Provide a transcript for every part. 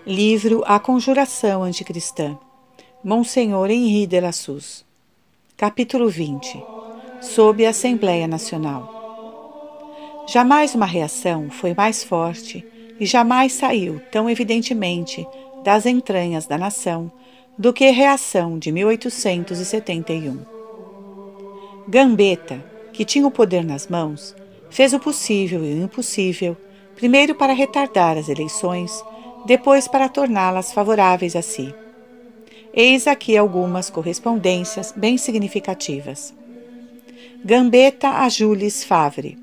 Livro A Conjuração Anticristã, Monsenhor Henri de Lassus. Capítulo 20. Sob a Assembleia Nacional. Jamais uma reação foi mais forte e jamais saiu tão evidentemente das entranhas da nação do que a reação de 1871. Gambetta, que tinha o poder nas mãos, fez o possível e o impossível, primeiro para retardar as eleições, depois para torná-las favoráveis a si. Eis aqui algumas correspondências bem significativas. Gambetta a Jules Favre.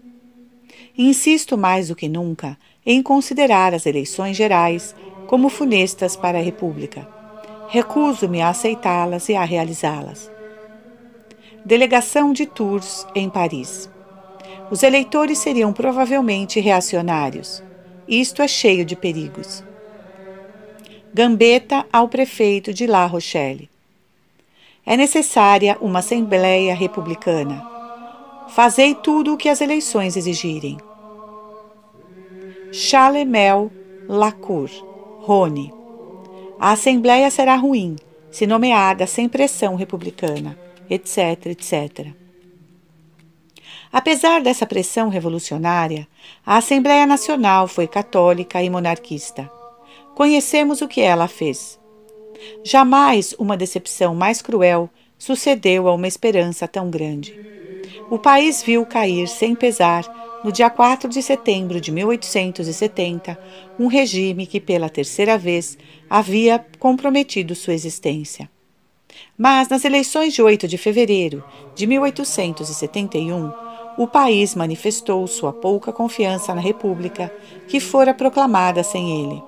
Insisto mais do que nunca em considerar as eleições gerais como funestas para a República. Recuso-me a aceitá-las e a realizá-las. Delegação de Tours, em Paris. Os eleitores seriam provavelmente reacionários. Isto é cheio de perigos. Gambetta ao prefeito de La Rochelle. É necessária uma Assembleia Republicana. Fazei tudo o que as eleições exigirem. Chalemel Lacour, Rhône. A Assembleia será ruim, se nomeada sem pressão republicana, etc, etc. Apesar dessa pressão revolucionária, a Assembleia Nacional foi católica e monarquista. Conhecemos o que ela fez. Jamais uma decepção mais cruel sucedeu a uma esperança tão grande. O país viu cair sem pesar, no dia 4 de setembro de 1870, um regime que pela terceira vez havia comprometido sua existência. Mas nas eleições de 8 de fevereiro de 1871, o país manifestou sua pouca confiança na República, que fora proclamada sem ele.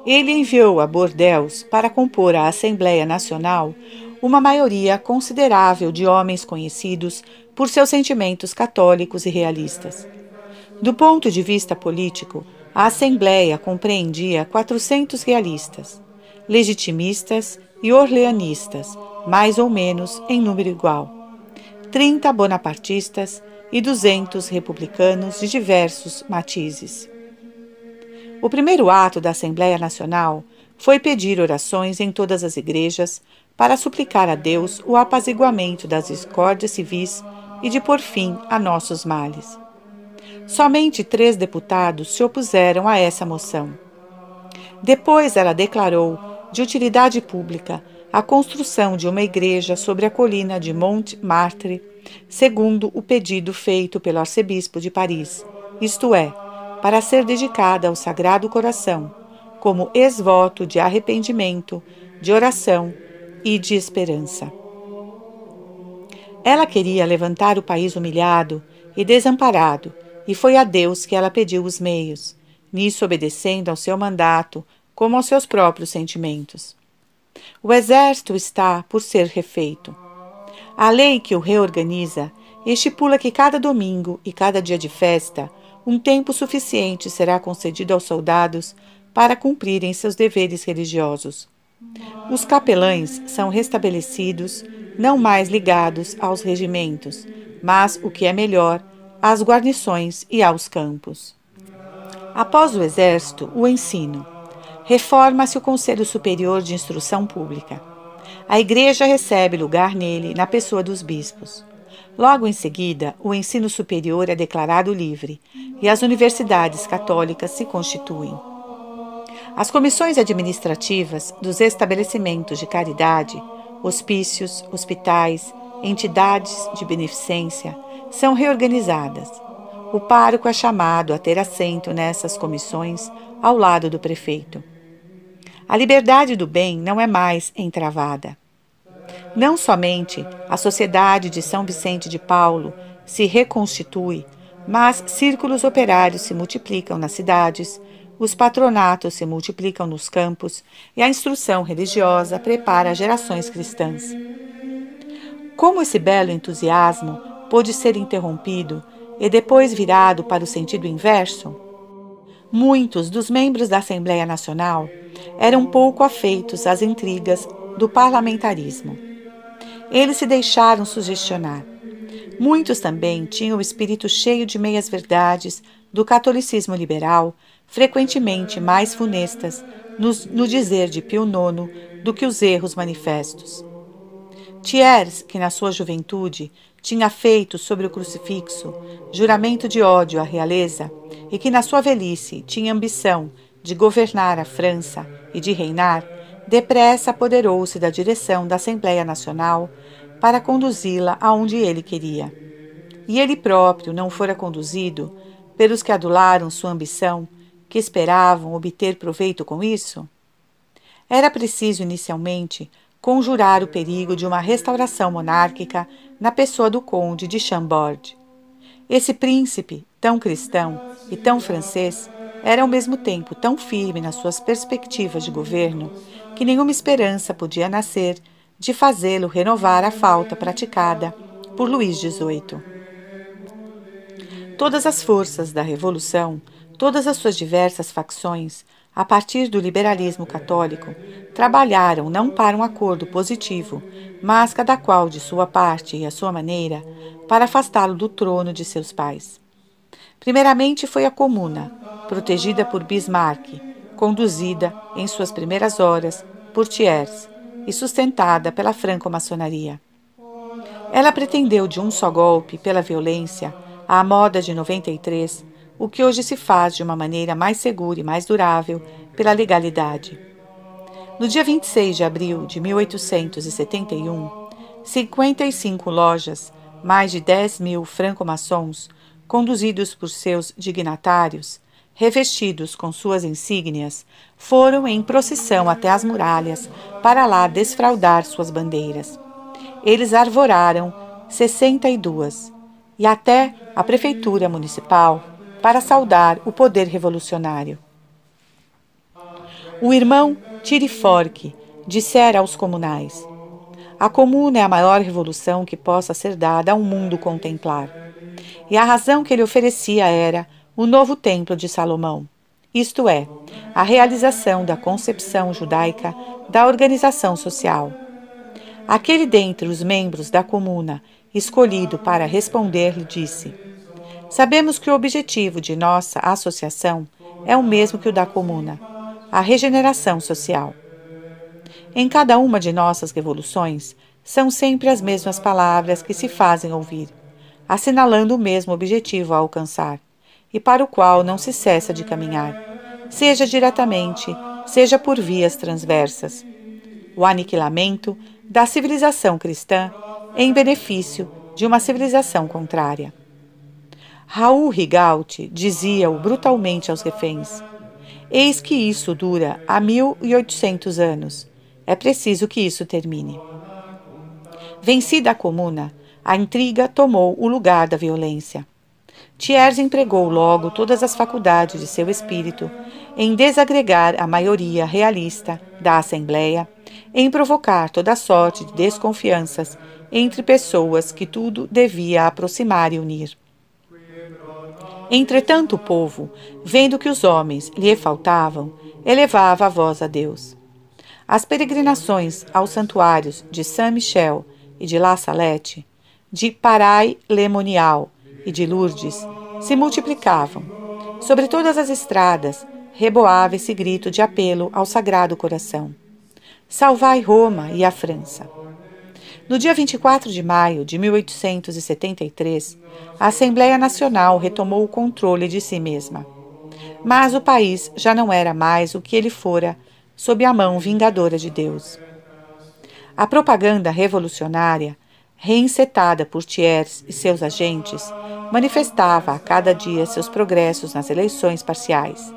Ele enviou a Bordeaux para compor a Assembleia Nacional uma maioria considerável de homens conhecidos por seus sentimentos católicos e realistas. Do ponto de vista político, a Assembleia compreendia 400 realistas, legitimistas e orleanistas, mais ou menos em número igual, 30 bonapartistas e 200 republicanos de diversos matizes. O primeiro ato da Assembleia Nacional foi pedir orações em todas as igrejas para suplicar a Deus o apaziguamento das discórdias civis e de pôr fim a nossos males. Somente 3 deputados se opuseram a essa moção. Depois ela declarou de utilidade pública a construção de uma igreja sobre a colina de Montmartre, segundo o pedido feito pelo arcebispo de Paris, isto é, para ser dedicada ao Sagrado Coração, como ex-voto de arrependimento, de oração e de esperança. Ela queria levantar o país humilhado e desamparado, e foi a Deus que ela pediu os meios, nisso obedecendo ao seu mandato, como aos seus próprios sentimentos. O exército está por ser refeito. A lei que o reorganiza estipula que cada domingo e cada dia de festa um tempo suficiente será concedido aos soldados para cumprirem seus deveres religiosos. Os capelães são restabelecidos, não mais ligados aos regimentos, mas, o que é melhor, às guarnições e aos campos. Após o exército, o ensino. Reforma-se o Conselho Superior de Instrução Pública. A Igreja recebe lugar nele na pessoa dos bispos. Logo em seguida, o ensino superior é declarado livre e as universidades católicas se constituem. As comissões administrativas dos estabelecimentos de caridade, hospícios, hospitais, entidades de beneficência são reorganizadas. O pároco é chamado a ter assento nessas comissões ao lado do prefeito. A liberdade do bem não é mais entravada. Não somente a Sociedade de São Vicente de Paulo se reconstitui, mas círculos operários se multiplicam nas cidades, os patronatos se multiplicam nos campos e a instrução religiosa prepara gerações cristãs. Como esse belo entusiasmo pôde ser interrompido e depois virado para o sentido inverso? Muitos dos membros da Assembleia Nacional eram pouco afeitos às intrigas do parlamentarismo. Eles se deixaram sugestionar. Muitos também tinham o espírito cheio de meias-verdades do catolicismo liberal, frequentemente mais funestas no dizer de Pio IX do que os erros manifestos. Thiers, que na sua juventude tinha feito sobre o crucifixo juramento de ódio à realeza e que na sua velhice tinha ambição de governar a França e de reinar, depressa apoderou-se da direção da Assembleia Nacional para conduzi-la aonde ele queria. E ele próprio não fora conduzido pelos que adularam sua ambição, que esperavam obter proveito com isso? Era preciso, inicialmente, conjurar o perigo de uma restauração monárquica na pessoa do conde de Chambord. Esse príncipe, tão cristão e tão francês, era ao mesmo tempo tão firme nas suas perspectivas de governo que nenhuma esperança podia nascer de fazê-lo renovar a falta praticada por Luís XVIII. Todas as forças da Revolução, todas as suas diversas facções, a partir do liberalismo católico, trabalharam não para um acordo positivo, mas cada qual de sua parte e à sua maneira, para afastá-lo do trono de seus pais. Primeiramente foi a Comuna, protegida por Bismarck, conduzida, em suas primeiras horas, por Thiers e sustentada pela franco-maçonaria. Ela pretendeu de um só golpe, pela violência, à moda de 93, o que hoje se faz de uma maneira mais segura e mais durável, pela legalidade. No dia 26 de abril de 1871, 55 lojas, mais de 10.000 franco-maçons, conduzidos por seus dignatários, revestidos com suas insígnias, foram em procissão até as muralhas para lá desfraldar suas bandeiras. Eles arvoraram 62 e até a prefeitura municipal para saudar o poder revolucionário. O irmão Tiriforque dissera aos comunais: a comuna é a maior revolução que possa ser dada ao mundo contemplar. E a razão que ele oferecia era o novo templo de Salomão, isto é, a realização da concepção judaica da organização social. Aquele dentre os membros da comuna, escolhido para responder-lhe, disse: sabemos que o objetivo de nossa associação é o mesmo que o da comuna, a regeneração social. Em cada uma de nossas revoluções, são sempre as mesmas palavras que se fazem ouvir, assinalando o mesmo objetivo a alcançar, e para o qual não se cessa de caminhar, seja diretamente, seja por vias transversas: o aniquilamento da civilização cristã em benefício de uma civilização contrária. Raul Rigaud dizia-o brutalmente aos reféns: eis que isso dura há 1800 anos. É preciso que isso termine. Vencida a comuna, a intriga tomou o lugar da violência. Thiers empregou logo todas as faculdades de seu espírito em desagregar a maioria realista da Assembleia, em provocar toda sorte de desconfianças entre pessoas que tudo devia aproximar e unir. Entretanto, o povo, vendo que os homens lhe faltavam, elevava a voz a Deus. As peregrinações aos santuários de Saint-Michel e de La Salette, de Paray-le-Monial e de Lourdes se multiplicavam. Sobre todas as estradas reboava esse grito de apelo ao Sagrado Coração: salvai Roma e a França. No dia 24 de maio de 1873, a Assembleia Nacional retomou o controle de si mesma. Mas o país já não era mais o que ele fora sob a mão vingadora de Deus. A propaganda revolucionária, reencetada por Thiers e seus agentes, manifestava a cada dia seus progressos nas eleições parciais.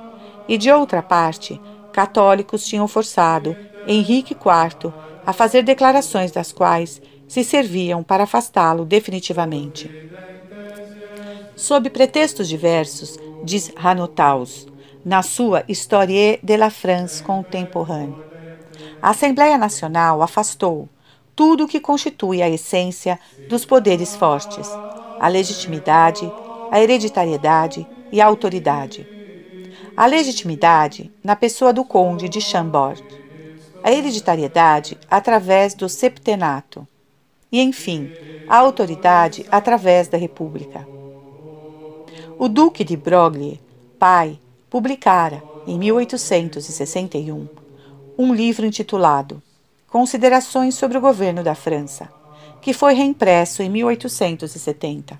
E, de outra parte, católicos tinham forçado Henrique IV a fazer declarações das quais se serviam para afastá-lo definitivamente. Sob pretextos diversos, diz Ranotaus, na sua Histoire de la France contemporaine, a Assembleia Nacional afastou tudo o que constitui a essência dos poderes fortes: a legitimidade, a hereditariedade e a autoridade. A legitimidade na pessoa do conde de Chambord, a hereditariedade através do septenato e, enfim, a autoridade através da república. O Duque de Broglie, pai, publicara, em 1861, um livro intitulado Considerações sobre o Governo da França, que foi reimpresso em 1870.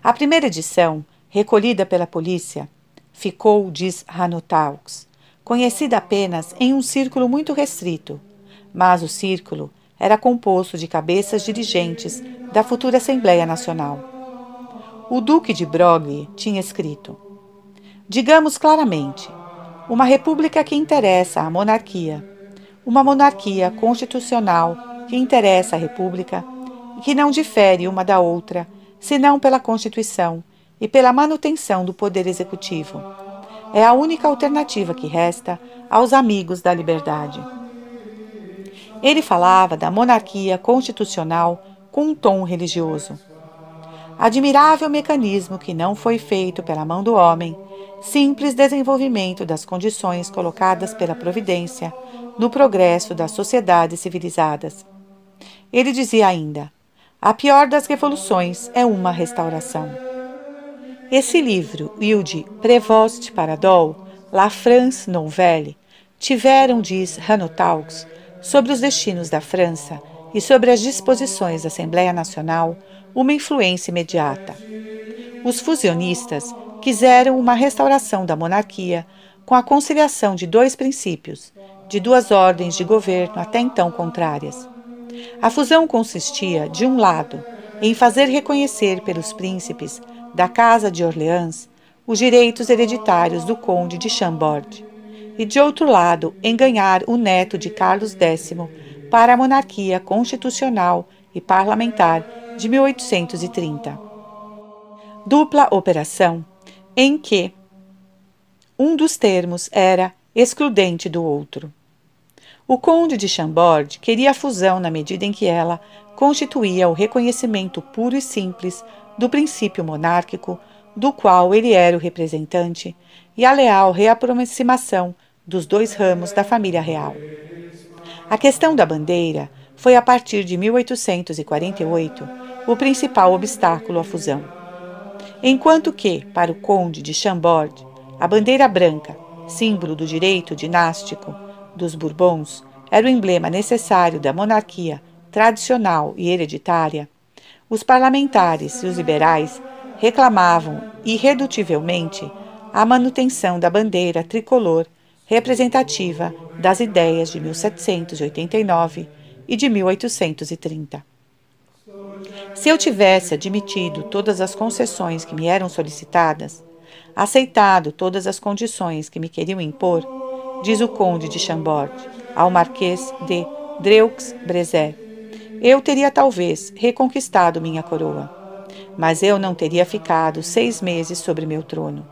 A primeira edição, recolhida pela polícia, ficou, diz Hanotaux, conhecida apenas em um círculo muito restrito, mas o círculo era composto de cabeças dirigentes da futura Assembleia Nacional. O Duque de Broglie tinha escrito: digamos claramente, uma república que interessa à monarquia, uma monarquia constitucional que interessa à república e que não difere uma da outra, senão pela Constituição e pela manutenção do poder executivo. É a única alternativa que resta aos amigos da liberdade. Ele falava da monarquia constitucional com um tom religioso. Admirável mecanismo que não foi feito pela mão do homem, simples desenvolvimento das condições colocadas pela providência no progresso das sociedades civilizadas. Ele dizia ainda: a pior das revoluções é uma restauração. Esse livro e o de Prévost Paradol, La France Nouvelle, tiveram, diz Hanotaux, sobre os destinos da França e sobre as disposições da Assembleia Nacional, uma influência imediata. Os fusionistas quiseram uma restauração da monarquia com a conciliação de dois princípios, de duas ordens de governo até então contrárias. A fusão consistia, de um lado, em fazer reconhecer pelos príncipes da Casa de Orleans os direitos hereditários do Conde de Chambord, e, de outro lado, em ganhar o neto de Carlos X para a monarquia constitucional e parlamentar de 1830. Dupla operação, em que um dos termos era excludente do outro. O Conde de Chambord queria a fusão na medida em que ela constituía o reconhecimento puro e simples do princípio monárquico, do qual ele era o representante, e a leal reaproximação dos dois ramos da família real. A questão da bandeira foi, a partir de 1848, o principal obstáculo à fusão. Enquanto que, para o Conde de Chambord, a bandeira branca, símbolo do direito dinástico dos Bourbons, era o emblema necessário da monarquia tradicional e hereditária, os parlamentares e os liberais reclamavam irredutivelmente a manutenção da bandeira tricolor representativa das ideias de 1789 e de 1830. Se eu tivesse admitido todas as concessões que me eram solicitadas, aceitado todas as condições que me queriam impor, diz o Conde de Chambord ao Marquês de Dreux-Brezé, eu teria talvez reconquistado minha coroa, mas eu não teria ficado 6 meses sobre meu trono.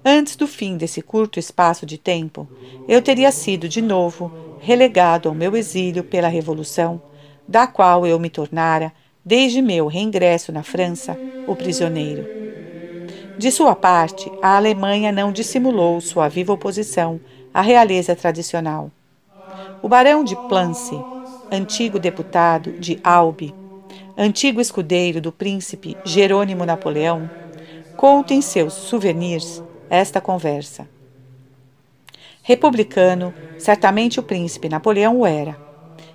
Antes do fim desse curto espaço de tempo, eu teria sido de novo relegado ao meu exílio pela Revolução, da qual eu me tornara, desde meu reingresso na França, o prisioneiro. De sua parte, a Alemanha não dissimulou sua viva oposição à realeza tradicional. O barão de Plance, antigo deputado de Albi, antigo escudeiro do príncipe Jerônimo Napoleão, conta em seus souvenirs esta conversa. Republicano, certamente o príncipe Napoleão o era,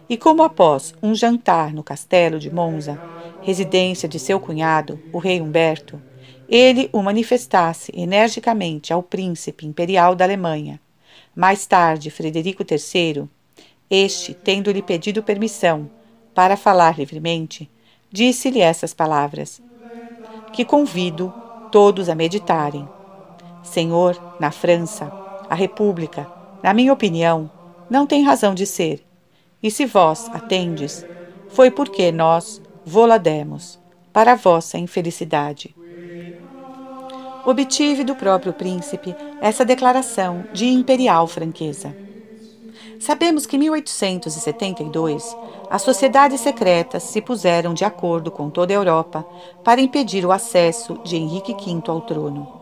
e como após um jantar no castelo de Monza, residência de seu cunhado, o rei Humberto, ele o manifestasse energicamente ao príncipe imperial da Alemanha, mais tarde Frederico III, este, tendo-lhe pedido permissão para falar livremente, disse-lhe essas palavras, que convido todos a meditarem. Senhor, na França, a República, na minha opinião, não tem razão de ser, e se vós a tendes, foi porque nós vô-la demos, para a vossa infelicidade. Obtive do próprio príncipe essa declaração de imperial franqueza. Sabemos que em 1872, as sociedades secretas se puseram de acordo com toda a Europa para impedir o acesso de Henrique V ao trono.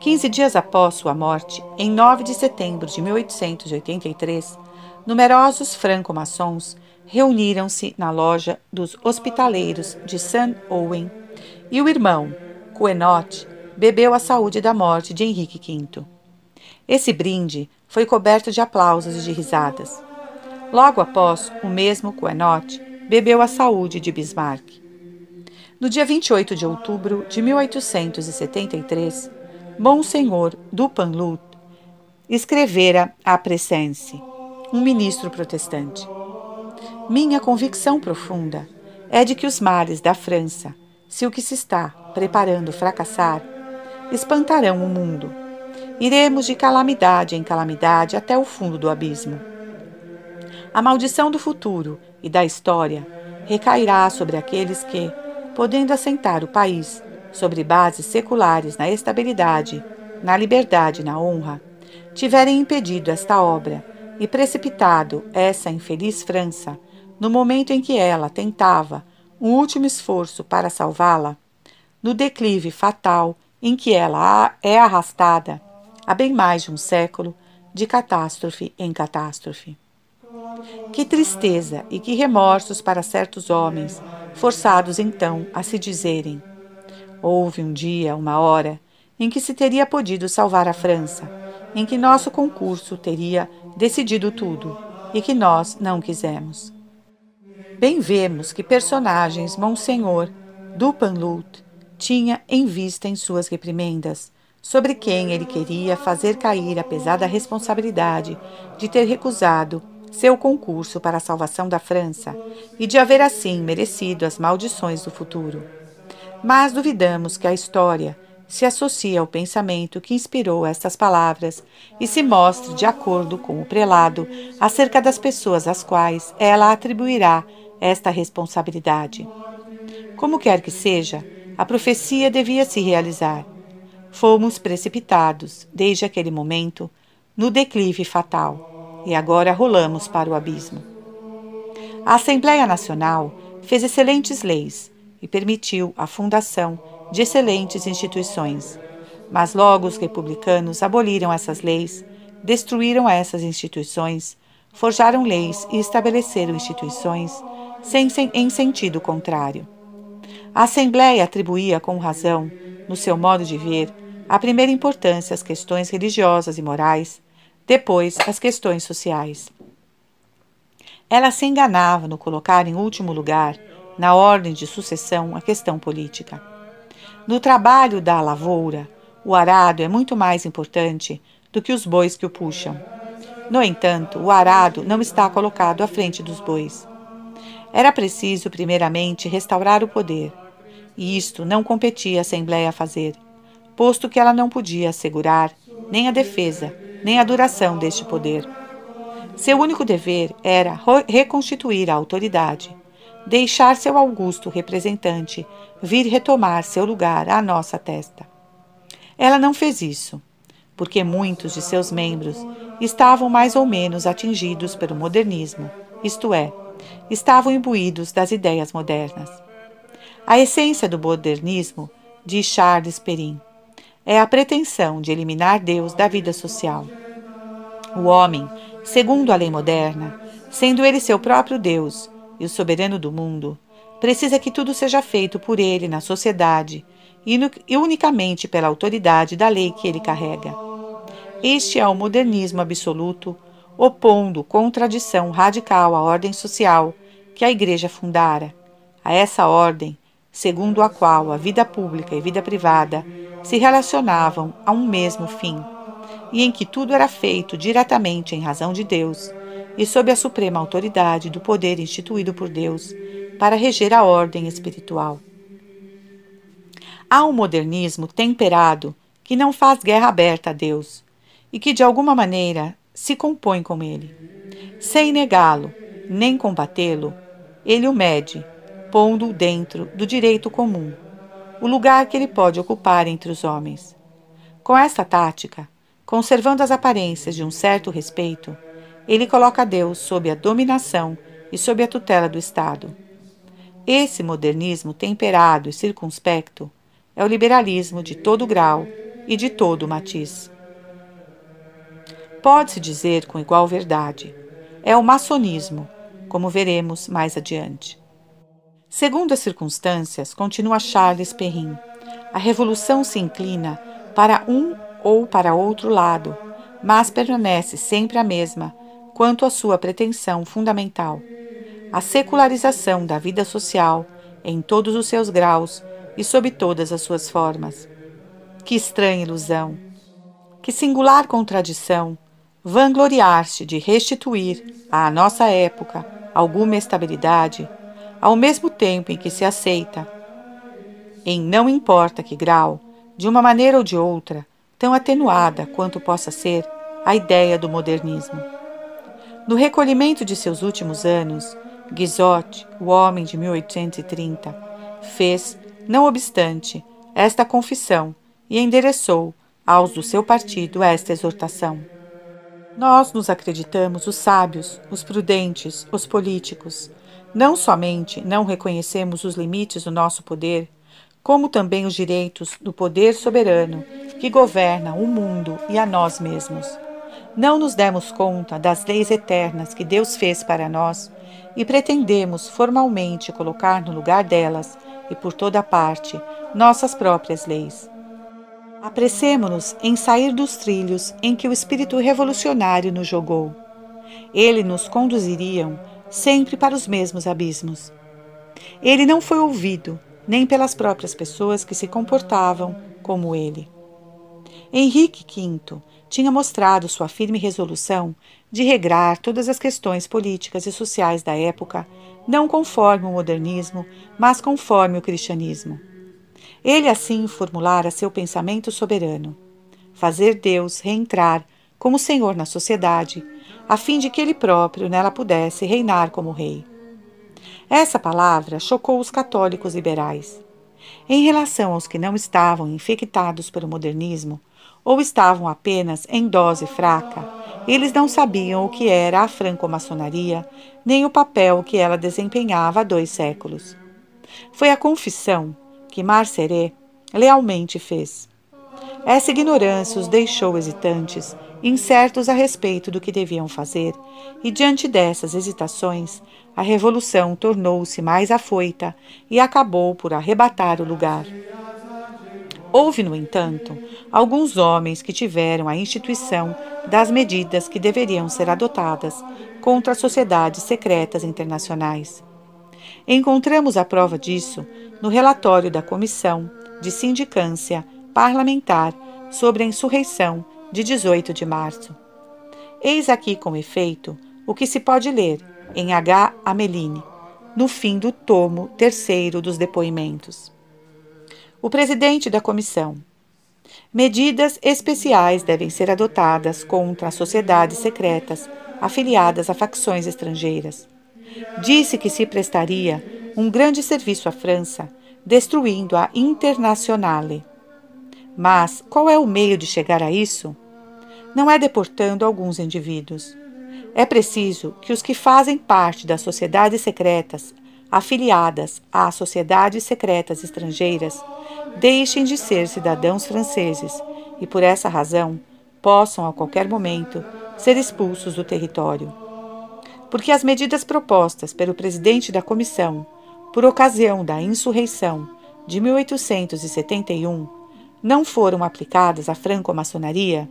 15 dias após sua morte, em 9 de setembro de 1883, numerosos franco-maçons reuniram-se na loja dos hospitaleiros de St. Ouen e o irmão, Quenot, bebeu a saúde da morte de Henrique V. Esse brinde foi coberto de aplausos e de risadas. Logo após, o mesmo Quenotte bebeu a saúde de Bismarck. No dia 28 de outubro de 1873, Monsenhor Dupanloup escrevera a Presence, um ministro protestante. Minha convicção profunda é de que os males da França, se o que se está preparando fracassar, espantarão o mundo. Iremos de calamidade em calamidade até o fundo do abismo. A maldição do futuro e da história recairá sobre aqueles que, podendo assentar o país sobre bases seculares na estabilidade, na liberdade e na honra, tiverem impedido esta obra e precipitado essa infeliz França no momento em que ela tentava um último esforço para salvá-la, no declive fatal em que ela é arrastada há bem mais de um século, de catástrofe em catástrofe. Que tristeza e que remorsos para certos homens, forçados então a se dizerem: houve um dia, uma hora, em que se teria podido salvar a França, em que nosso concurso teria decidido tudo, e que nós não quisemos. Bem vemos que personagens Monsenhor Dupanloup tinha em vista em suas reprimendas, sobre quem ele queria fazer cair a pesada responsabilidade de ter recusado seu concurso para a salvação da França e de haver assim merecido as maldições do futuro. Mas duvidamos que a história se associe ao pensamento que inspirou estas palavras e se mostre de acordo com o prelado acerca das pessoas às quais ela atribuirá esta responsabilidade. Como quer que seja, a profecia devia se realizar. Fomos precipitados, desde aquele momento, no declive fatal, e agora rolamos para o abismo. A Assembleia Nacional fez excelentes leis e permitiu a fundação de excelentes instituições, mas logo os republicanos aboliram essas leis, destruíram essas instituições, forjaram leis e estabeleceram instituições em sentido contrário. A Assembleia atribuía com razão, no seu modo de ver, a primeira importância às questões religiosas e morais, depois às questões sociais. Ela se enganava no colocar em último lugar, na ordem de sucessão, a questão política. No trabalho da lavoura, o arado é muito mais importante do que os bois que o puxam. No entanto, o arado não está colocado à frente dos bois. Era preciso, primeiramente, restaurar o poder, e isto não competia à Assembleia fazer, posto que ela não podia assegurar nem a defesa, nem a duração deste poder. Seu único dever era reconstituir a autoridade, deixar seu augusto representante vir retomar seu lugar à nossa testa. Ela não fez isso, porque muitos de seus membros estavam mais ou menos atingidos pelo modernismo, isto é, estavam imbuídos das ideias modernas. A essência do modernismo, diz Charles Perrin, é a pretensão de eliminar Deus da vida social. O homem, segundo a lei moderna, sendo ele seu próprio Deus e o soberano do mundo, precisa que tudo seja feito por ele na sociedade e unicamente pela autoridade da lei que ele carrega. Este é o modernismo absoluto, opondo contradição radical à ordem social que a Igreja fundara, a essa ordem, segundo a qual a vida pública e vida privada se relacionavam a um mesmo fim, e em que tudo era feito diretamente em razão de Deus e sob a suprema autoridade do poder instituído por Deus para reger a ordem espiritual. Há um modernismo temperado que não faz guerra aberta a Deus e que, de alguma maneira, se compõe com ele. Sem negá-lo, nem combatê-lo, ele o mede, pondo-o dentro do direito comum, o lugar que ele pode ocupar entre os homens. Com esta tática, conservando as aparências de um certo respeito, ele coloca Deus sob a dominação e sob a tutela do Estado. Esse modernismo temperado e circunspecto é o liberalismo de todo grau e de todo matiz. Pode-se dizer com igual verdade, é o maçonismo, como veremos mais adiante. Segundo as circunstâncias, continua Charles Perrin, A revolução se inclina para um ou para outro lado, mas permanece sempre a mesma quanto à sua pretensão fundamental: a secularização da vida social em todos os seus graus e sob todas as suas formas. Que estranha ilusão! Que singular contradição! Vangloriar-se de restituir à nossa época alguma estabilidade, ao mesmo tempo em que se aceita, em não importa que grau, de uma maneira ou de outra, tão atenuada quanto possa ser, a ideia do modernismo. No recolhimento de seus últimos anos, Guizot, o homem de 1830, fez, não obstante, esta confissão e endereçou aos do seu partido esta exortação. Nós nos acreditamos os sábios, os prudentes, os políticos. Não somente não reconhecemos os limites do nosso poder, como também os direitos do poder soberano que governa o mundo e a nós mesmos. Não nos demos conta das leis eternas que Deus fez para nós e pretendemos formalmente colocar no lugar delas e por toda parte nossas próprias leis. Apressemo-nos em sair dos trilhos em que o espírito revolucionário nos jogou. Ele nos conduziria sempre para os mesmos abismos. Ele não foi ouvido nem pelas próprias pessoas que se comportavam como ele. Henrique V tinha mostrado sua firme resolução de regrar todas as questões políticas e sociais da época, não conforme o modernismo, mas conforme o cristianismo. Ele assim formulara seu pensamento soberano: fazer Deus reentrar como Senhor na sociedade, a fim de que ele próprio nela pudesse reinar como rei. Essa palavra chocou os católicos liberais. Em relação aos que não estavam infectados pelo modernismo, ou estavam apenas em dose fraca, eles não sabiam o que era a franco-maçonaria, nem o papel que ela desempenhava há 2 séculos. Foi a confissão que Marceret lealmente fez. Essa ignorância os deixou hesitantes, incertos a respeito do que deviam fazer, e diante dessas hesitações, a revolução tornou-se mais afoita e acabou por arrebatar o lugar. Houve, no entanto, alguns homens que tiveram a instituição das medidas que deveriam ser adotadas contra as sociedades secretas internacionais. Encontramos a prova disso no relatório da Comissão de Sindicância Parlamentar sobre a Insurreição de 18 de março. Eis aqui, com efeito, o que se pode ler em H. Ameline, no fim do tomo 3º dos depoimentos. O presidente da comissão: medidas especiais devem ser adotadas contra as sociedades secretas afiliadas a facções estrangeiras. Disse que se prestaria um grande serviço à França, destruindo a Internationale. Mas qual é o meio de chegar a isso? Não é deportando alguns indivíduos. É preciso que os que fazem parte das sociedades secretas afiliadas a sociedades secretas estrangeiras deixem de ser cidadãos franceses e, por essa razão, possam a qualquer momento ser expulsos do território. Porque as medidas propostas pelo presidente da comissão por ocasião da insurreição de 1871 não foram aplicadas à franco-maçonaria?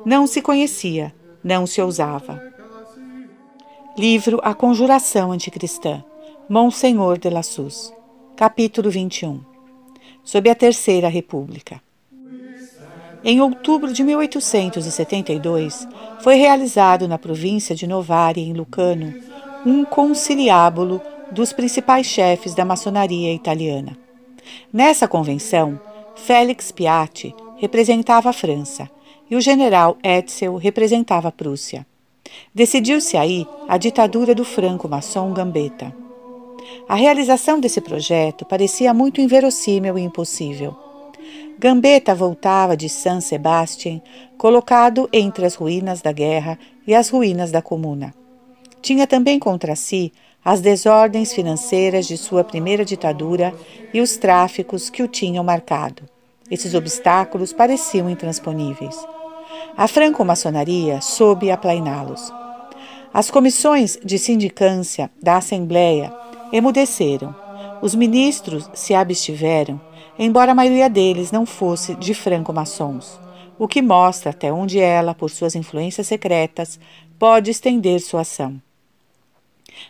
Não se conhecia, não se ousava. Livro A Conjuração Anticristã, Monsenhor de Lassus, capítulo 21. Sob a Terceira República. Em outubro de 1872, foi realizado na província de Novare, em Lucano, um conciliábulo dos principais chefes da maçonaria italiana. Nessa convenção, Félix Piatti representava a França e o general Etzel representava a Prússia. Decidiu-se aí a ditadura do franco-maçom Gambetta. A realização desse projeto parecia muito inverossímil e impossível. Gambetta voltava de San Sebastián, colocado entre as ruínas da guerra e as ruínas da Comuna. Tinha também contra si as desordens financeiras de sua primeira ditadura e os tráficos que o tinham marcado. Esses obstáculos pareciam intransponíveis. A franco-maçonaria soube aplainá-los. As comissões de sindicância da Assembleia emudeceram. Os ministros se abstiveram embora a maioria deles não fosse de franco-maçons, o que mostra até onde ela, por suas influências secretas, pode estender sua ação.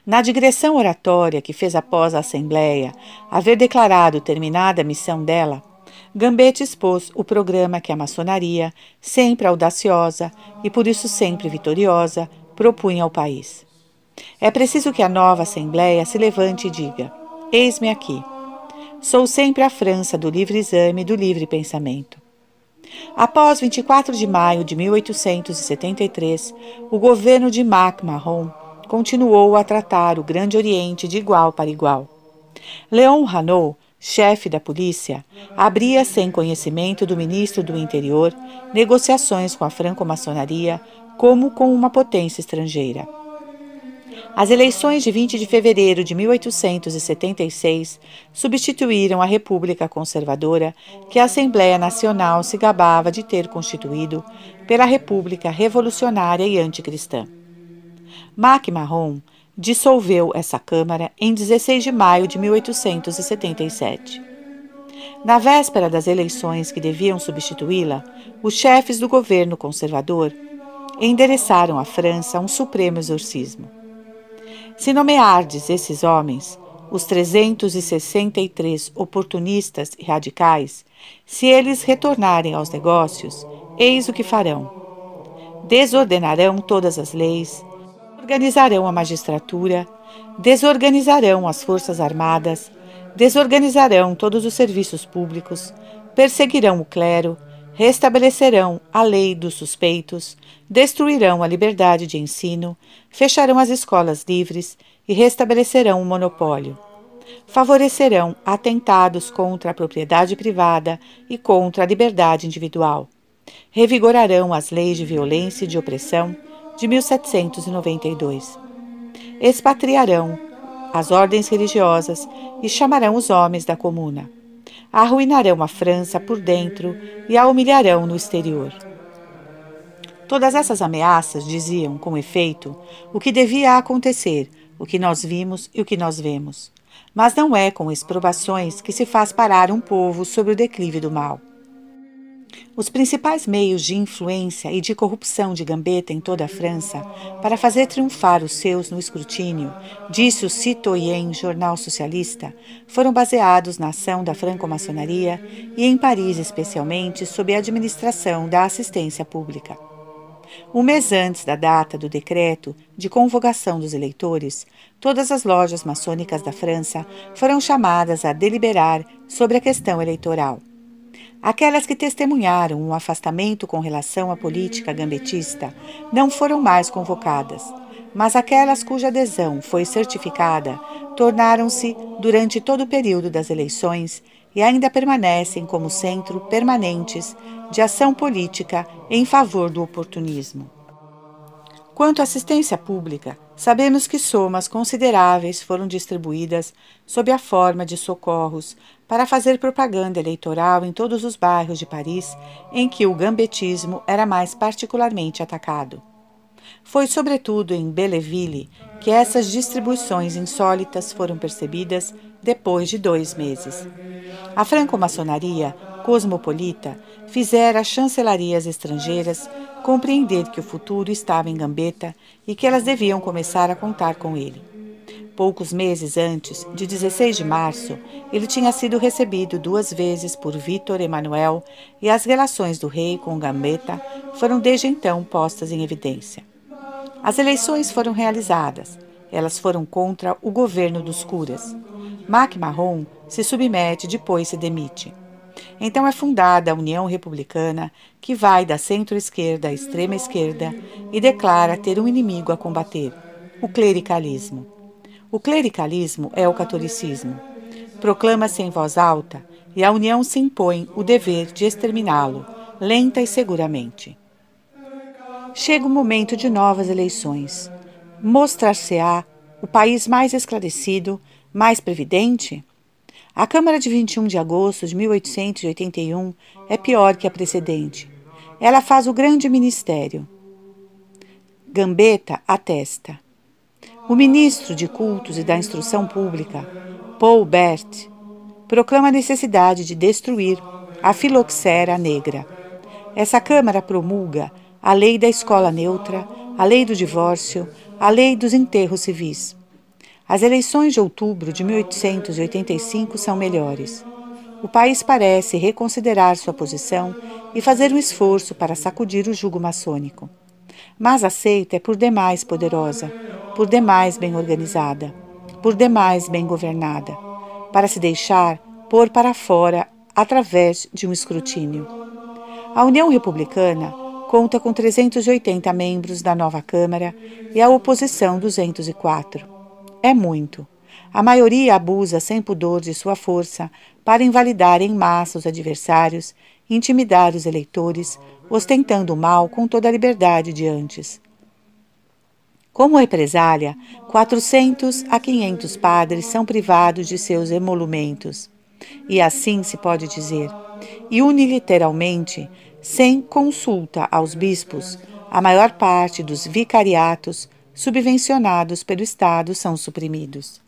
Na digressão oratória que fez após a Assembleia haver declarado terminada a missão dela, Gambetta expôs o programa que a maçonaria, sempre audaciosa e por isso sempre vitoriosa, propunha ao país. É preciso que a nova Assembleia se levante e diga: eis-me aqui. Sou sempre a França do livre exame e do livre pensamento. Após 24 de maio de 1873, o governo de MacMahon continuou a tratar o Grande Oriente de igual para igual. Léon Renault, chefe da polícia, abria sem conhecimento do ministro do Interior negociações com a franco-maçonaria como com uma potência estrangeira. As eleições de 20 de fevereiro de 1876 substituíram a República Conservadora que a Assembleia Nacional se gabava de ter constituído pela República Revolucionária e Anticristã. MacMahon dissolveu essa Câmara em 16 de maio de 1877. Na véspera das eleições que deviam substituí-la, os chefes do governo conservador endereçaram à França um supremo exorcismo. Se nomeardes esses homens, os 363 oportunistas e radicais, se eles retornarem aos negócios, eis o que farão. Desordenarão todas as leis, organizarão a magistratura, desorganizarão as forças armadas, desorganizarão todos os serviços públicos, perseguirão o clero, restabelecerão a lei dos suspeitos, destruirão a liberdade de ensino, fecharão as escolas livres e restabelecerão o monopólio. Favorecerão atentados contra a propriedade privada e contra a liberdade individual. Revigorarão as leis de violência e de opressão de 1792. Expatriarão as ordens religiosas e chamarão os homens da comuna. Arruinarão a França por dentro e a humilharão no exterior. Todas essas ameaças diziam, com efeito, o que devia acontecer, o que nós vimos e o que nós vemos. Mas não é com exprobações que se faz parar um povo sobre o declive do mal. Os principais meios de influência e de corrupção de Gambetta em toda a França, para fazer triunfar os seus no escrutínio, disse o Citoyen Jornal Socialista, foram baseados na ação da franco-maçonaria e em Paris especialmente sob a administração da assistência pública. Um mês antes da data do decreto de convocação dos eleitores, todas as lojas maçônicas da França foram chamadas a deliberar sobre a questão eleitoral. Aquelas que testemunharam um afastamento com relação à política gambetista não foram mais convocadas, mas aquelas cuja adesão foi certificada tornaram-se, durante todo o período das eleições, e ainda permanecem como centro permanentes de ação política em favor do oportunismo. Quanto à assistência pública, sabemos que somas consideráveis foram distribuídas sob a forma de socorros para fazer propaganda eleitoral em todos os bairros de Paris em que o gambetismo era mais particularmente atacado. Foi sobretudo em Belleville que essas distribuições insólitas foram percebidas depois de 2 meses. A franco-maçonaria cosmopolita fizera as chancelarias estrangeiras compreender que o futuro estava em Gambetta e que elas deviam começar a contar com ele. Poucos meses antes, de 16 de março, ele tinha sido recebido 2 vezes por Vítor Emanuel e as relações do rei com Gambetta foram desde então postas em evidência. As eleições foram realizadas. Elas foram contra o governo dos curas. MacMahon se submete e depois se demite. Então é fundada a União Republicana, que vai da centro-esquerda à extrema-esquerda e declara ter um inimigo a combater, o clericalismo. O clericalismo é o catolicismo. Proclama-se em voz alta e a União se impõe o dever de exterminá-lo, lenta e seguramente. Chega o momento de novas eleições. Mostrar-se-á o país mais esclarecido, mais previdente? A Câmara de 21 de agosto de 1881 é pior que a precedente. Ela faz o grande ministério. Gambetta atesta. O ministro de Cultos e da Instrução Pública, Paul Bert, proclama a necessidade de destruir a filoxera negra. Essa Câmara promulga a lei da escola neutra, a lei do divórcio, a lei dos enterros civis. As eleições de outubro de 1885 são melhores. O país parece reconsiderar sua posição e fazer um esforço para sacudir o jugo maçônico. Mas a seita é por demais poderosa, por demais bem organizada, por demais bem governada, para se deixar pôr para fora através de um escrutínio. A União Republicana conta com 380 membros da nova Câmara e a oposição 204. É muito. A maioria abusa sem pudor de sua força para invalidar em massa os adversários, intimidar os eleitores, ostentando o mal com toda a liberdade de antes. Como represália, 400 a 500 padres são privados de seus emolumentos. E assim se pode dizer, e unilateralmente, sem consulta aos bispos, a maior parte dos vicariatos subvencionados pelo Estado são suprimidos.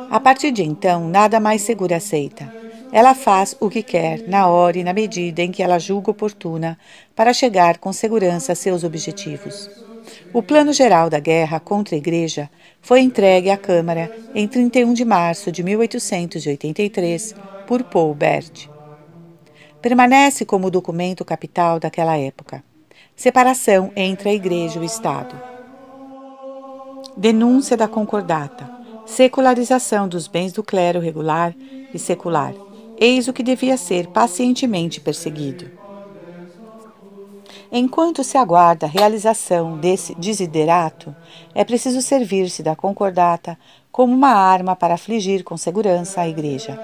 A partir de então, nada mais segura a seita. Ela faz o que quer, na hora e na medida em que ela julga oportuna, para chegar com segurança a seus objetivos. O Plano Geral da Guerra contra a Igreja foi entregue à Câmara em 31 de março de 1883 por Paul Bert. Permanece como o documento capital daquela época. Separação entre a Igreja e o Estado. Denúncia da concordata. Secularização dos bens do clero regular e secular. Eis o que devia ser pacientemente perseguido. Enquanto se aguarda a realização desse desiderato, é preciso servir-se da concordata como uma arma para afligir com segurança a Igreja.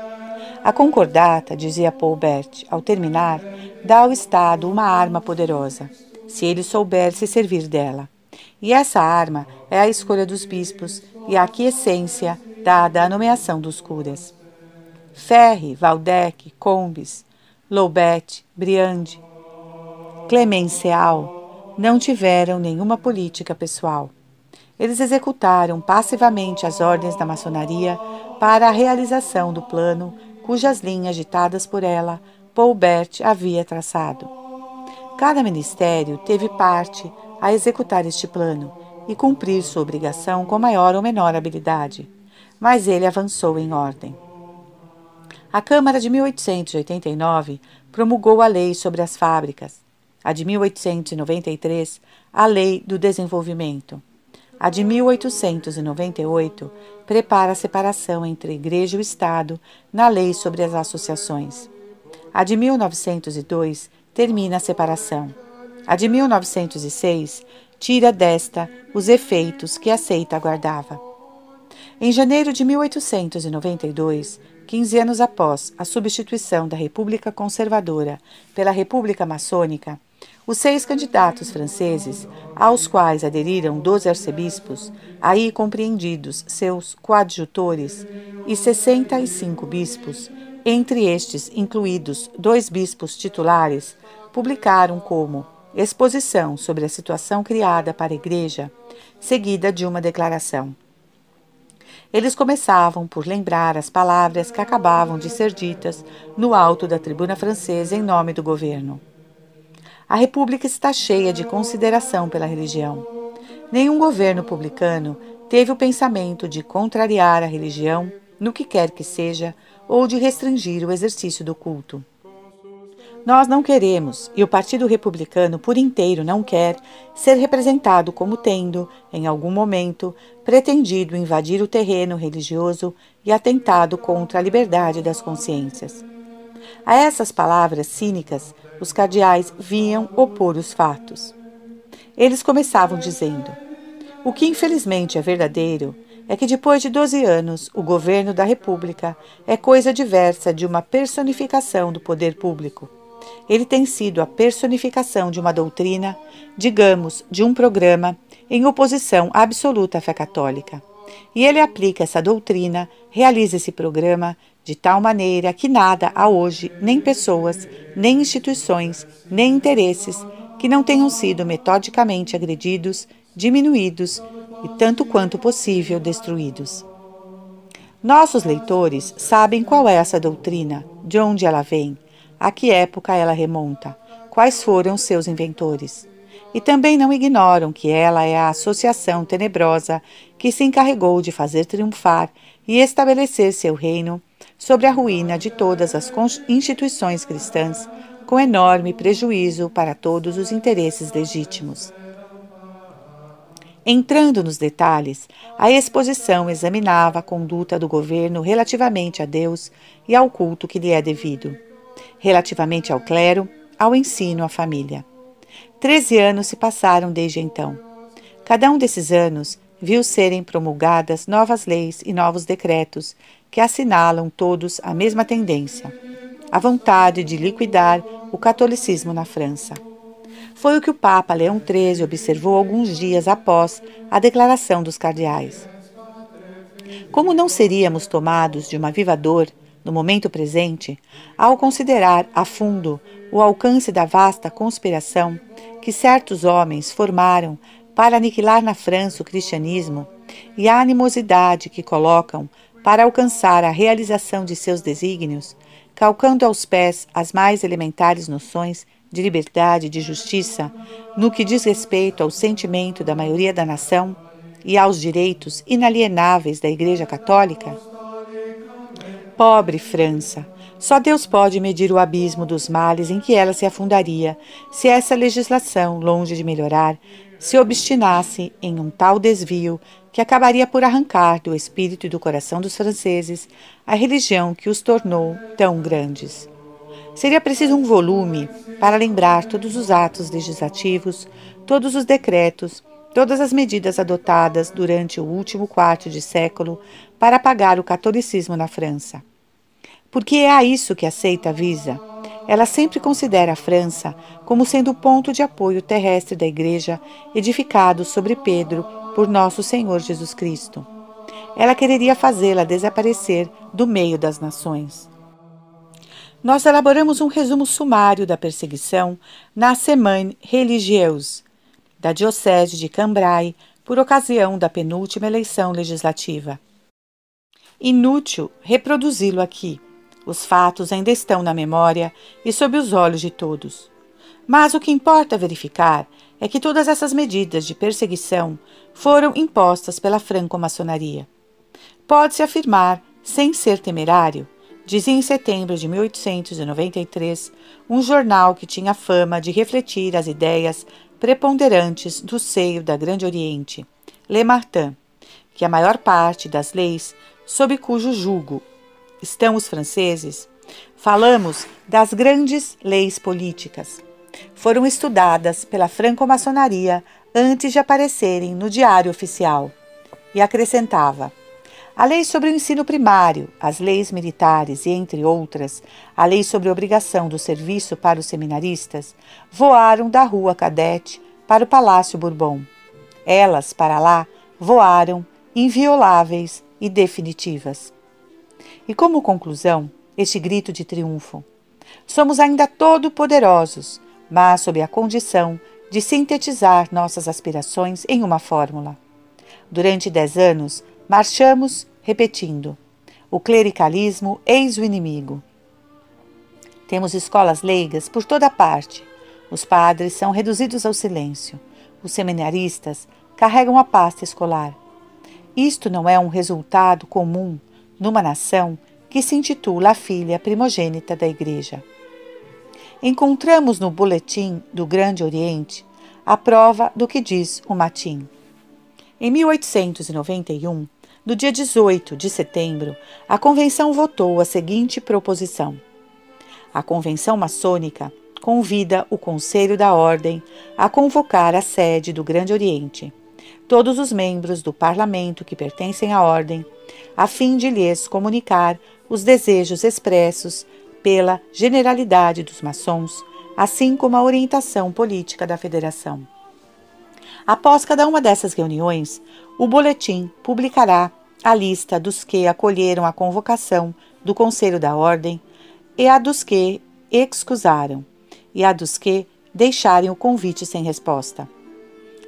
A concordata, dizia Paul Bert, ao terminar, dá ao Estado uma arma poderosa, se ele souber se servir dela. E essa arma é a escolha dos bispos e a aquiescência dada à nomeação dos curas. Ferri, Waldeck, Combes, Loubet, Briand, Clemenceau não tiveram nenhuma política pessoal. Eles executaram passivamente as ordens da maçonaria para a realização do plano cujas linhas ditadas por ela Paul Bert havia traçado. Cada ministério teve parte a executar este plano e cumprir sua obrigação com maior ou menor habilidade, mas ele avançou em ordem. A Câmara de 1889 promulgou a Lei sobre as Fábricas, a de 1893, a Lei do Desenvolvimento. A de 1898 prepara a separação entre a Igreja e o Estado na Lei sobre as Associações. A de 1902 termina a separação. A de 1906 tira desta os efeitos que a seita aguardava. Em janeiro de 1892, 15 anos após a substituição da República Conservadora pela República Maçônica, os 6 candidatos franceses, aos quais aderiram 12 arcebispos, aí compreendidos seus coadjutores, e 65 bispos, entre estes incluídos 2 bispos titulares, publicaram como Exposição sobre a situação criada para a Igreja, seguida de uma declaração. Eles começavam por lembrar as palavras que acabavam de ser ditas no alto da tribuna francesa em nome do governo. A República está cheia de consideração pela religião. Nenhum governo publicano teve o pensamento de contrariar a religião, no que quer que seja, ou de restringir o exercício do culto. Nós não queremos, e o Partido Republicano por inteiro não quer, ser representado como tendo, em algum momento, pretendido invadir o terreno religioso e atentado contra a liberdade das consciências. A essas palavras cínicas, os cardeais vinham opor os fatos. Eles começavam dizendo: o que infelizmente é verdadeiro é que depois de 12 anos o governo da República é coisa diversa de uma personificação do poder público. Ele tem sido a personificação de uma doutrina, digamos, de um programa, em oposição absoluta à fé católica. E ele aplica essa doutrina, realiza esse programa, de tal maneira que nada há hoje, nem pessoas, nem instituições, nem interesses, que não tenham sido metodicamente agredidos, diminuídos e, tanto quanto possível, destruídos. Nossos leitores sabem qual é essa doutrina, de onde ela vem, a que época ela remonta, quais foram seus inventores. E também não ignoram que ela é a associação tenebrosa que se encarregou de fazer triunfar e estabelecer seu reino sobre a ruína de todas as instituições cristãs, com enorme prejuízo para todos os interesses legítimos. Entrando nos detalhes, a exposição examinava a conduta do governo relativamente a Deus e ao culto que lhe é devido, relativamente ao clero, ao ensino à família. 13 anos se passaram desde então. Cada um desses anos viu serem promulgadas novas leis e novos decretos que assinalam todos a mesma tendência, a vontade de liquidar o catolicismo na França. Foi o que o Papa Leão XIII observou alguns dias após a declaração dos cardeais. Como não seríamos tomados de uma viva dor no momento presente, ao considerar a fundo o alcance da vasta conspiração que certos homens formaram para aniquilar na França o cristianismo e a animosidade que colocam para alcançar a realização de seus desígnios, calcando aos pés as mais elementares noções de liberdade e de justiça, no que diz respeito ao sentimento da maioria da nação e aos direitos inalienáveis da Igreja Católica? Pobre França! Só Deus pode medir o abismo dos males em que ela se afundaria se essa legislação, longe de melhorar, se obstinasse em um tal desvio que acabaria por arrancar do espírito e do coração dos franceses a religião que os tornou tão grandes. Seria preciso um volume para lembrar todos os atos legislativos, todos os decretos, todas as medidas adotadas durante o último quarto de século para apagar o catolicismo na França. Porque é a isso que a seita visa. Ela sempre considera a França como sendo o ponto de apoio terrestre da Igreja edificado sobre Pedro por nosso Senhor Jesus Cristo. Ela quereria fazê-la desaparecer do meio das nações. Nós elaboramos um resumo sumário da perseguição na Semaine Religieuse, da Diocese de Cambrai, por ocasião da penúltima eleição legislativa. Inútil reproduzi-lo aqui. Os fatos ainda estão na memória e sob os olhos de todos. Mas o que importa verificar é que todas essas medidas de perseguição foram impostas pela franco-maçonaria. Pode-se afirmar, sem ser temerário, dizia em setembro de 1893 um jornal que tinha fama de refletir as ideias preponderantes do seio da Grande Oriente, Le Martin, que a maior parte das leis sob cujo jugo estão os franceses, falamos das grandes leis políticas. Foram estudadas pela franco-maçonaria antes de aparecerem no diário oficial. E acrescentava: a lei sobre o ensino primário, as leis militares e, entre outras, a lei sobre a obrigação do serviço para os seminaristas, voaram da Rua Cadete para o Palácio Bourbon. Elas, para lá, voaram invioláveis e definitivas. E como conclusão, este grito de triunfo: somos ainda todo-poderosos, mas sob a condição de sintetizar nossas aspirações em uma fórmula. Durante 10 anos, marchamos repetindo: o clericalismo eis o inimigo. Temos escolas leigas por toda parte. Os padres são reduzidos ao silêncio. Os seminaristas carregam a pasta escolar. Isto não é um resultado comum numa nação que se intitula a filha primogênita da Igreja. Encontramos no Boletim do Grande Oriente a prova do que diz o Matin. Em 1891, no dia 18 de setembro, a Convenção votou a seguinte proposição: a Convenção Maçônica convida o Conselho da Ordem a convocar a sede do Grande Oriente, todos os membros do Parlamento que pertencem à Ordem, a fim de lhes comunicar os desejos expressos pela generalidade dos maçons, assim como a orientação política da Federação. Após cada uma dessas reuniões, o boletim publicará a lista dos que acolheram a convocação do Conselho da Ordem e a dos que excusaram, e a dos que deixarem o convite sem resposta.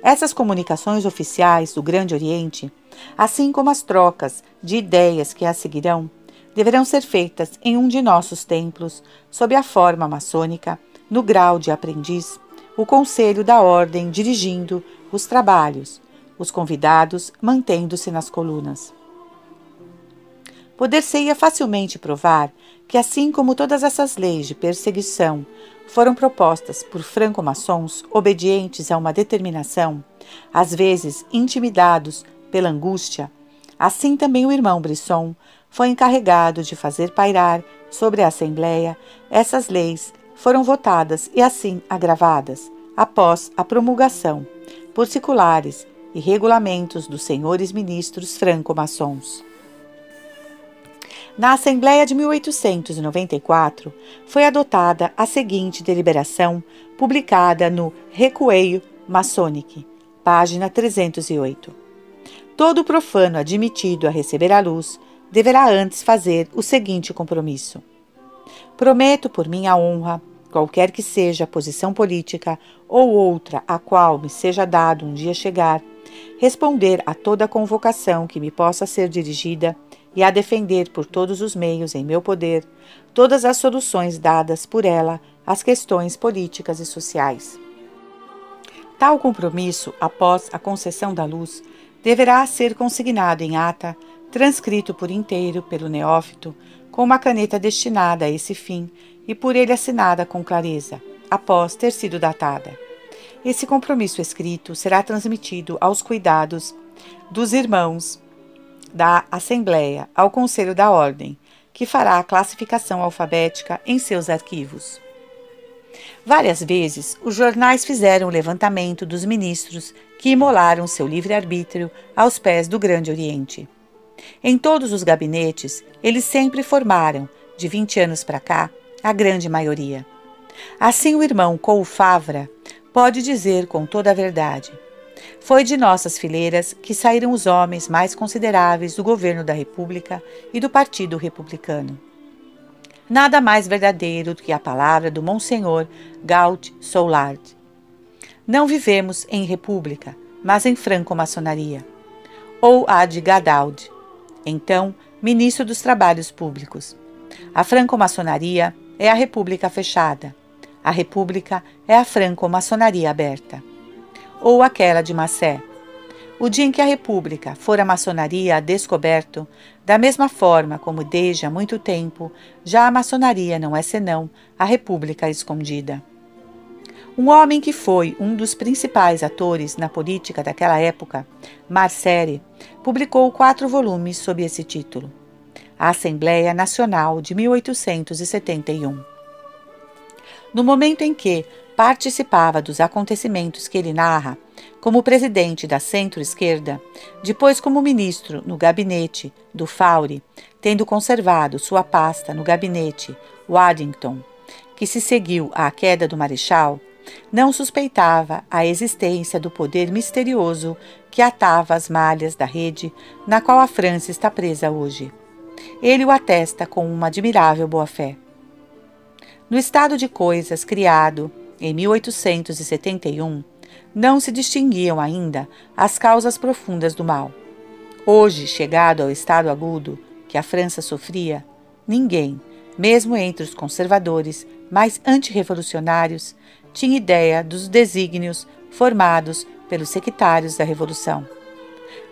Essas comunicações oficiais do Grande Oriente assim como as trocas de ideias que a seguirão, deverão ser feitas em um de nossos templos, sob a forma maçônica, no grau de aprendiz, o conselho da ordem dirigindo os trabalhos, os convidados mantendo-se nas colunas. Poder-se-ia facilmente provar que, assim como todas essas leis de perseguição foram propostas por franco-maçons obedientes a uma determinação, às vezes intimidados pela angústia, assim também o irmão Brisson foi encarregado de fazer pairar sobre a Assembleia essas leis foram votadas e assim agravadas, após a promulgação, por circulares e regulamentos dos senhores ministros franco-maçons. Na Assembleia de 1894, foi adotada a seguinte deliberação, publicada no Recueil Maçonnique, página 308. Todo profano admitido a receber a luz deverá antes fazer o seguinte compromisso. Prometo por minha honra, qualquer que seja a posição política ou outra a qual me seja dado um dia chegar, responder a toda convocação que me possa ser dirigida e a defender por todos os meios em meu poder todas as soluções dadas por ela às questões políticas e sociais. Tal compromisso, após a concessão da luz, deverá ser consignado em ata, transcrito por inteiro pelo neófito, com uma caneta destinada a esse fim e por ele assinada com clareza, após ter sido datada. Esse compromisso escrito será transmitido aos cuidados dos irmãos da Assembleia ao Conselho da Ordem, que fará a classificação alfabética em seus arquivos. Várias vezes, os jornais fizeram o levantamento dos ministros que imolaram seu livre-arbítrio aos pés do Grande Oriente. Em todos os gabinetes, eles sempre formaram, de 20 anos para cá, a grande maioria. Assim, o irmão Coufavra pode dizer com toda a verdade: foi de nossas fileiras que saíram os homens mais consideráveis do governo da República e do Partido Republicano. Nada mais verdadeiro do que a palavra do Monsenhor Gaut Soulard. Não vivemos em república, mas em franco-maçonaria. Ou a de Gadaud, então ministro dos Trabalhos Públicos. A franco-maçonaria é a república fechada. A república é a franco-maçonaria aberta. Ou aquela de Massé. O dia em que a república for a maçonaria a descoberto, da mesma forma como desde há muito tempo, já a maçonaria não é senão a república escondida. Um homem que foi um dos principais atores na política daquela época, Marceri, publicou 4 volumes sob esse título: A Assembleia Nacional de 1871. No momento em que participava dos acontecimentos que ele narra, como presidente da centro-esquerda, depois como ministro no gabinete do Faure, tendo conservado sua pasta no gabinete Waddington, que se seguiu à queda do Marechal, não suspeitava a existência do poder misterioso que atava as malhas da rede na qual a França está presa hoje. Ele o atesta com uma admirável boa-fé. No estado de coisas criado em 1871, não se distinguiam ainda as causas profundas do mal. Hoje, chegado ao estado agudo que a França sofria, ninguém, mesmo entre os conservadores mais antirrevolucionários, tinha ideia dos desígnios formados pelos sectários da Revolução.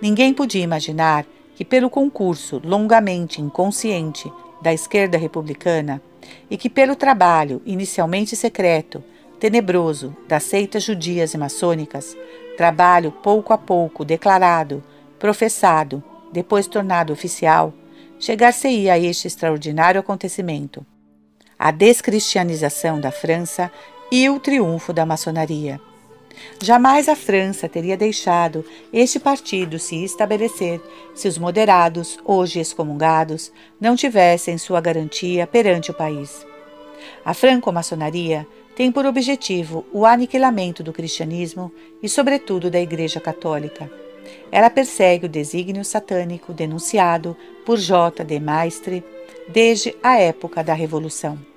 Ninguém podia imaginar que, pelo concurso longamente inconsciente da esquerda republicana e que pelo trabalho inicialmente secreto, tenebroso das seitas judias e maçônicas, trabalho pouco a pouco declarado, professado, depois tornado oficial, chegar-se-ia a este extraordinário acontecimento: a descristianização da França e o triunfo da maçonaria. Jamais a França teria deixado este partido se estabelecer se os moderados, hoje excomungados, não tivessem sua garantia perante o país. A franco-maçonaria tem por objetivo o aniquilamento do cristianismo e, sobretudo, da Igreja Católica. Ela persegue o desígnio satânico denunciado por J. de Maistre desde a época da Revolução.